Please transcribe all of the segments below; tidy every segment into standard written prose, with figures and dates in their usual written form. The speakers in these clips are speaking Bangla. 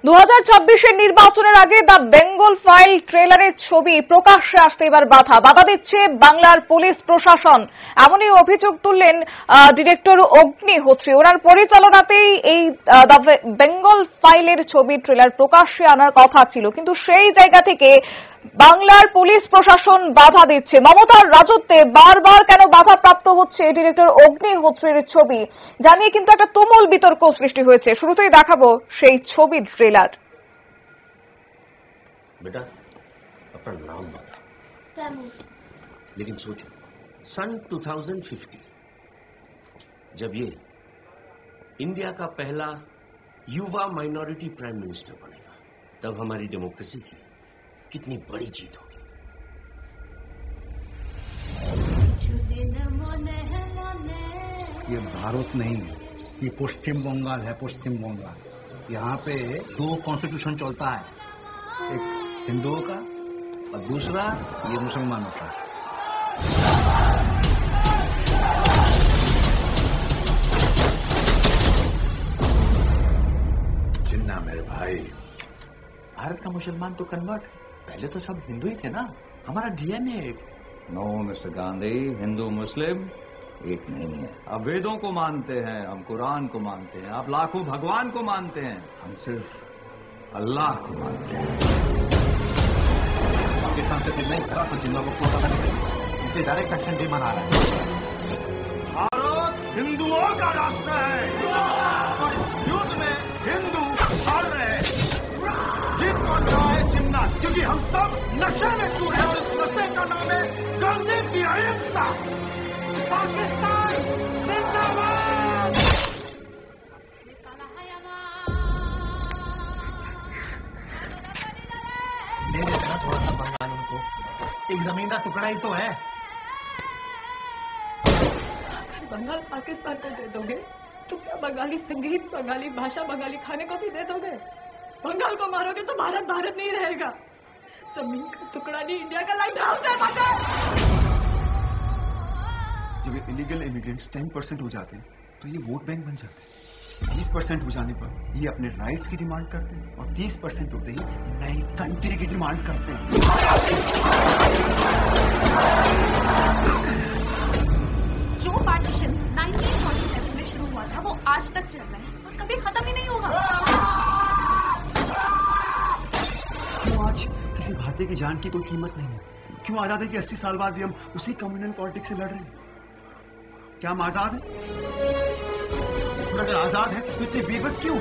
2026 নির্বাচনের আগে দ্য বেঙ্গল ফাইল ট্রেলারের ছবি প্রকাশ্যে আসতে এবার বাধা দিচ্ছে বাংলার পুলিশ প্রশাসন। এমনই অভিযোগ তুললেন ডিরেক্টর অগ্নিহোত্রী। ওনার পরিচালনাতেই এই দ্য বেঙ্গল ফাইলের ছবি ট্রেলার প্রকাশ্যে আনার কথা ছিল, কিন্তু সেই জায়গা থেকে বাংলার পুলিশ প্রশাসন বাধা দিচ্ছে। মমতার রাজত্বে বারবার কেন বাধা প্রাপ্ত হচ্ছে ডিরেক্টর অগ্নিহোত্রীর ছবি জানিয়ে কিন্তু একটা তুমুল বিতর্ক সৃষ্টি হয়েছে। শুরুতেই দেখাবো সেই ছবির ট্রেলার। बेटा अपना नाम बता। लेकिन सोचो सन 2050 जब ये इंडिया का पहला युवा माइनॉरिटी प्राइम मिनिस्टर बनेगा, तब हमारी डेमोक्रेसी की कितनी बड़ी जीत होगी। ये भारत नहीं, ये पश्चिम बंगाल है। पश्चिम बंगाल यहाँ पे दो कॉन्स्टिट्यूशन चलता है, एक हिंदुओं का और दूसरा ये मुसलमानों का। जिन्ना मेरे भाई, भारत का मुसलमान तो कन्वर्ट है, पहले तो सब हिंदू ही थे ना, हमारा डीएनए एक। नो मिस्टर गांधी, हिंदू मुस्लिम एक नहीं है। आप वेदों को मानते हैं, हम कुरान को मानते हैं, आप लाखों भगवान को मानते हैं, हम सिर्फ अल्लाह को मानते हैं। पाकिस्तान से फिर नहीं करा तो जिन लोगों को पता नहीं चला, इसे डायरेक्ट एक्शन डे मना रहा है। भारत हिंदुओं का राष्ट्र है और इस युद्ध में हिंदू हार रहे हैं। जीत कौन रहा है? जिन्ना, क्योंकि हम सब नशे में चूर हैं और इस नशे का नाम है गांधी की अहिंसा। पाकिस्तान जिंदाबाद। ले लेते ना थोड़ा सा बंगाल उनको, एक जमीन का टुकड़ा ही तो है। अगर बंगाल पाकिस्तान को दे दोगे तो क्या बंगाली संगीत, बंगाली भाषा, बंगाली खाने को भी दे दोगे? बंगाल को मारोगे तो भारत भारत नहीं रहेगा। जमीन का टुकड़ा नहीं, इंडिया का लाइट हाउस है बंगाल। जब ये इलीगल इमिग्रेंट्स 10% हो जाते हैं तो ये वोट बैंक बन जाते हैं। 20% हो जाने पर ये अपने राइट्स की डिमांड करते हैं और 30% होते ही नई कंट्री की डिमांड करते हैं। जो पार्टीशन 1947 में शुरू हुआ था वो आज तक चल रहा है और कभी खत्म ही नहीं होगा। क्यों आज किसी भारतीय की जान की कोई कीमत नहीं है? क्यों आजादी के 80 साल बाद भी हम उसी कम्युनल पॉलिटिक्स से लड़ रहे हैं? क्या हम आजाद हैं? और अगर आजाद है तो इतने बेबस क्यों?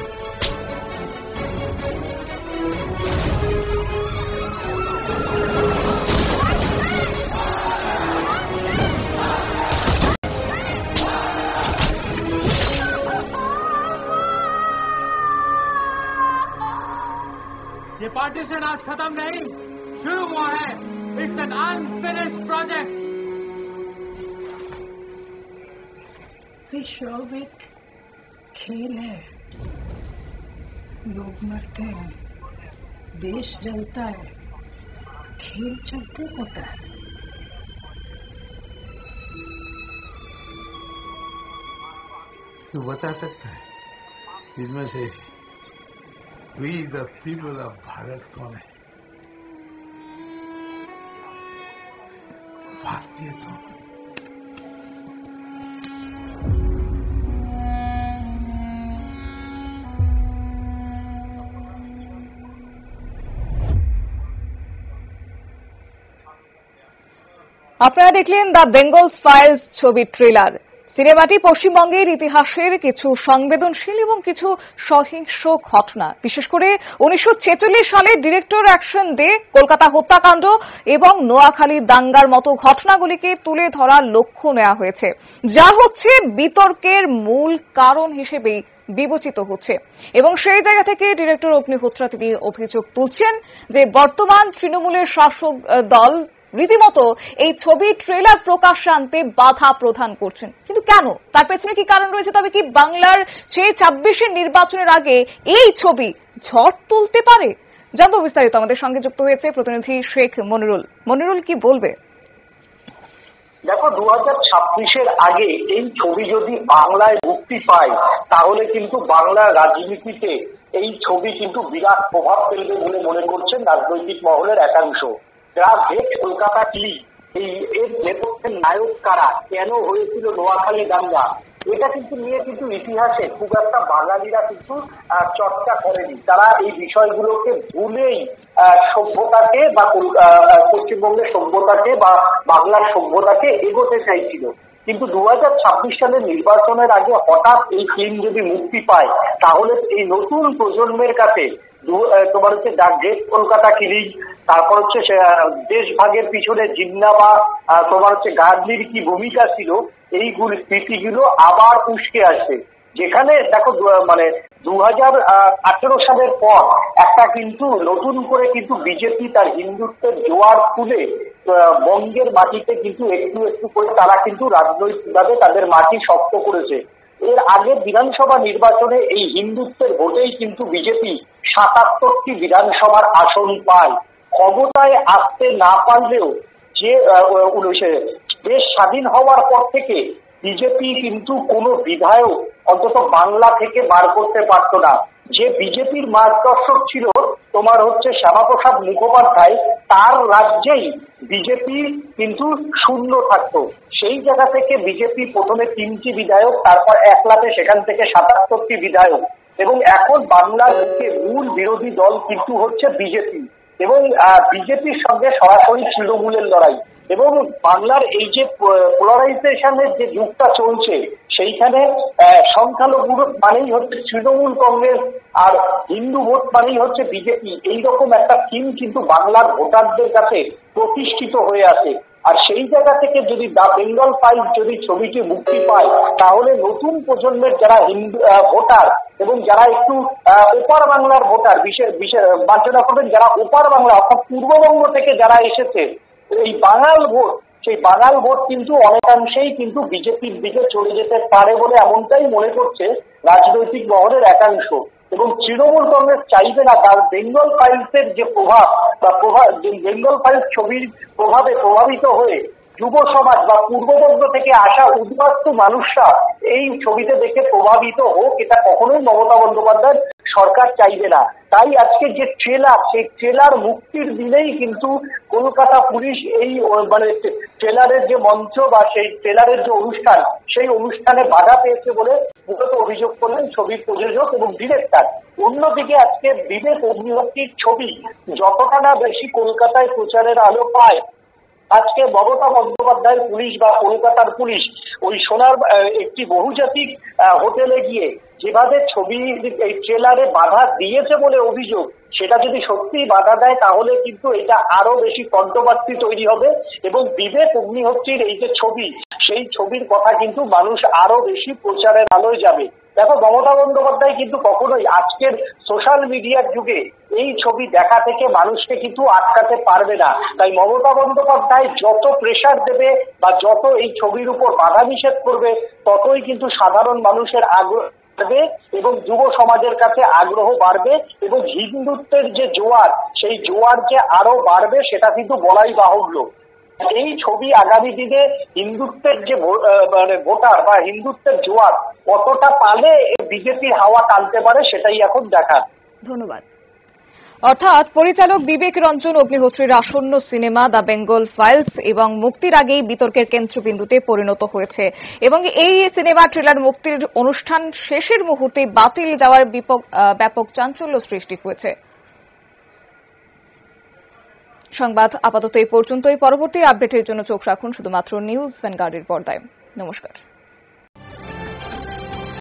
ये पार्टीशन आज खत्म नहीं, शुरू हुआ है। It's an unfinished project. विश्व एक खेल है, लोग मरते हैं, देश जलता है, खेल चलते रहता है। तू बता सकता है इनमें से we the people of Bharat कौन है? भारतीय तो আপনারা দেখলেন দ্য বেঙ্গল ফাইলস ছবির ট্রেলার। সিনেমাটি পশ্চিমবঙ্গের ইতিহাসের কিছু সংবেদনশীল এবং কিছু সহিংস ঘটনা, বিশেষ করে 1946 সালে ডিরেক্টর অ্যাকশন ডে, কলকাতা হত্যাকাণ্ড এবং নোয়াখালী দাঙ্গার মতো ঘটনাগুলিকে তুলে ধরার লক্ষ্য নেওয়া হয়েছে, যা হচ্ছে বিতর্কের মূল কারণ হিসেবেই বিবেচিত হচ্ছে। এবং সেই জায়গা থেকে ডিরেক্টর অগ্নিহোত্রা তিনি অভিযোগ তুলছেন যে বর্তমান তৃণমূলের শাসক দল রীতিমতো এই ছবি ট্রেলার প্রকাশ্যে আনতে বাধা প্রদান করছেন। কিন্তু কেন? তার পেছনে কি কারণ রয়েছে? তবে কি বাংলার সেই 26 নির্বাচনের আগে এই ছবি ঝড় তুলতে পারে? জানবো বিস্তারিত। আমাদের সঙ্গে যুক্ত হয়েছে প্রতিনিধি শেখ মনিরুল। মনিরুল, কি বলবে? দেখো 2026-এর আগে এই ছবি যদি বাংলায় মুক্তি পায় তাহলে কিন্তু বাংলার রাজনীতিতে এই ছবি কিন্তু বিরাট প্রভাব ফেলবে বলে মনে করছেন রাজনৈতিক মহলের একাংশ। যা ভেট কলকাতা ক্লিক এই এর নেপথ্যের নায়ক কারা, কেন হয়েছিল নোয়াখালী দাঙ্গা, এটা কিন্তু নিয়ে কিন্তু ইতিহাসে খুব একটা বাঙালিরা কিন্তু চর্চা করেনি। তারা এই বিষয়গুলোকে ভুলেই সভ্যতাকে বা পশ্চিমবঙ্গের সভ্যতাকে বা বাংলার সভ্যতাকে এগোতে চাইছিল। কিন্তু 2026 সালের নির্বাচনের আগে হঠাৎ এই ফিল্ম যদি মুক্তি পায় তাহলে এই নতুন প্রজন্মের কাছে তোমার হচ্ছে দ্য গ্রেট কলকাতা কিলিং, তারপর হচ্ছে দেশভাগের পিছনে জিন্না বা তোমার হচ্ছে গান্ধীর কি ভূমিকা ছিল, এইগুলি স্মৃতিগুলো আবার উস্কে আসবে। যেখানে দেখো মানে 2018 সালের পর একটা কিন্তু নতুন করে কিন্তু বিজেপি তার হিন্দুত্বের জোয়ার তুলে বঙ্গের মাটিতে কিন্তু একটু একটু করে তারা কিন্তু রাজনৈতিকভাবে তাদের মাটি শক্ত করেছে। এর আগে বিধানসভা নির্বাচনে এই হিন্দুত্বের ভোটেই কিন্তু বিজেপি 77টি বিধানসভার আসন পায়। ক্ষমতায় আসতে না পারলেও যে দেশ স্বাধীন হওয়ার পর থেকে বিজেপি কিন্তু কোনো বিধায়ক অন্তত বাংলা থেকে বার করতে পারতো না। যে বিজেপির মার্গদর্শক ছিল তোমার হচ্ছে শ্যামাপ্রসাদ মুখোপাধ্যায়, তার রাজ্যেই বিজেপি কিন্তু শূন্য থাকতো। সেই জায়গা থেকে বিজেপি প্রথমে 3টি বিধায়ক, তারপর একলাতে সেখান থেকে 77টি বিধায়ক, এবং এখন বাংলার বুকে মূল বিরোধী দল কিন্তু হচ্ছে বিজেপি এবং বিজেপির সঙ্গে সরাসরি তৃণমূলের লড়াই। এবং বাংলার এই যে পোলারাইজেশনের যে যুগটা চলছে সেইখানে সংখ্যালঘু ভোট মানেই হচ্ছে তৃণমূল কংগ্রেস আর হিন্দু ভোট মানেই হচ্ছে বিজেপি, এইরকম একটা থিম কিন্তু বাংলার ভোটারদের কাছে প্রতিষ্ঠিত হয়ে আছে। আর সেই জায়গা থেকে যদি দ্য বেঙ্গল ফাইলস যদি ছবিটি মুক্তি পায় তাহলে নতুন প্রজন্মের যারা হিন্দু ভোটার এবং যারা একটু ওপার বাংলার ভোটার, বিশেষ মার্জনা করবেন যারা ওপার বাংলা অর্থাৎ পূর্ববঙ্গ থেকে যারা এসেছে, এই বাঙাল ভোট, সেই বাঙাল ভোট কিন্তু অনেকাংশেই কিন্তু বিজেপির দিকে চলে যেতে পারে বলে এমনটাই মনে করছে রাজনৈতিক মহলের একাংশ। এবং তৃণমূল কংগ্রেস চাইবে না তার বেঙ্গল ফাইলসের যে প্রভাব বা বেঙ্গল ফাইলস ছবির প্রভাবে প্রভাবিত হয়ে যুব সমাজ বা পূর্ববঙ্গ থেকে আসা উদ্বাস্তু মানুষরা এই ছবিতে দেখে প্রভাবিত হোক, এটা কখনোই মমতা বন্দ্যোপাধ্যায় সরকার চাইবে না। তাই আজকে যে ট্রেলার, সেই ট্রেলার মুক্তির দিনেই কিন্তু কলকাতা পুলিশ এই মানে ট্রেলারের যে মঞ্চ বা সেই ট্রেলারের যে অনুষ্ঠান, সেই অনুষ্ঠানে বাধা পেয়েছে বলে মূলত অভিযোগ করলেন ছবির প্রযোজক এবং ডিরেক্টর। অন্যদিকে আজকে বিবেক অগ্নিহোত্রীর ছবি যতটা না বেশি কলকাতায় প্রচারের আলো পায়, আজকে মমতা বন্দ্যোপাধ্যায়ের পুলিশ বা কলকাতার পুলিশ ওই সোনার একটি বহুজাতিক হোটেলে গিয়ে যেভাবে ছবি এই ট্রেলারে বাধা দিয়েছে বলে অভিযোগ, সেটা যদি সত্যি বাধা দেয় তাহলে কিন্তু এটা আরো বেশি কন্ট্রোভার্সি তৈরি হবে এবং বিবেক অগ্নিহোত্রীর এই যে ছবি, সেই ছবির কথা কিন্তু মানুষ আরো বেশি প্রচারের আলোয় যাবে। দেখো মমতা বন্দ্যোপাধ্যায় কিন্তু কখনোই আজকের সোশ্যাল মিডিয়ার যুগে এই ছবি দেখা থেকে মানুষকে কিন্তু আটকাতে পারবে না। তাই মমতা বন্দ্যোপাধ্যায় যত প্রেসার দেবে বা যত এই ছবির উপর বাধা নিষেধ করবে, ততই কিন্তু সাধারণ মানুষের আগ্রহ বাড়বে এবং যুব সমাজের কাছে আগ্রহ বাড়বে এবং হিন্দুত্বের যে জোয়ার, সেই জোয়ার যে আরো বাড়বে সেটা কিন্তু বলাই বাহুল্য। এই ছবি আগামী দিনে হিন্দুত্বের যে মানে ভোটার বা হিন্দুত্বের জোয়ার কতটা পালে বিজেপির হাওয়া টানতে পারে সেটাই এখন দেখার। ধন্যবাদ। অর্থাৎ পরিচালক বিবেক রঞ্জন অগ্নিহোত্রীর আসন্ন সিনেমা দ্য বেঙ্গল ফাইলস এবং মুক্তির আগেই বিতর্কের কেন্দ্রবিন্দুতে পরিণত হয়েছে এবং এই সিনেমা ট্রেলার মুক্তির অনুষ্ঠান শেষের মুহূর্তে বাতিল যাওয়ার ব্যাপক চাঞ্চল্য সৃষ্টি হয়েছে। সংবাদ আপাতত এই পর্যন্তই। পরবর্তী আপডেটের জন্য চোখ রাখুন শুধুমাত্র নিউজ ভ্যানগার্ডের পর্দায়। নমস্কার।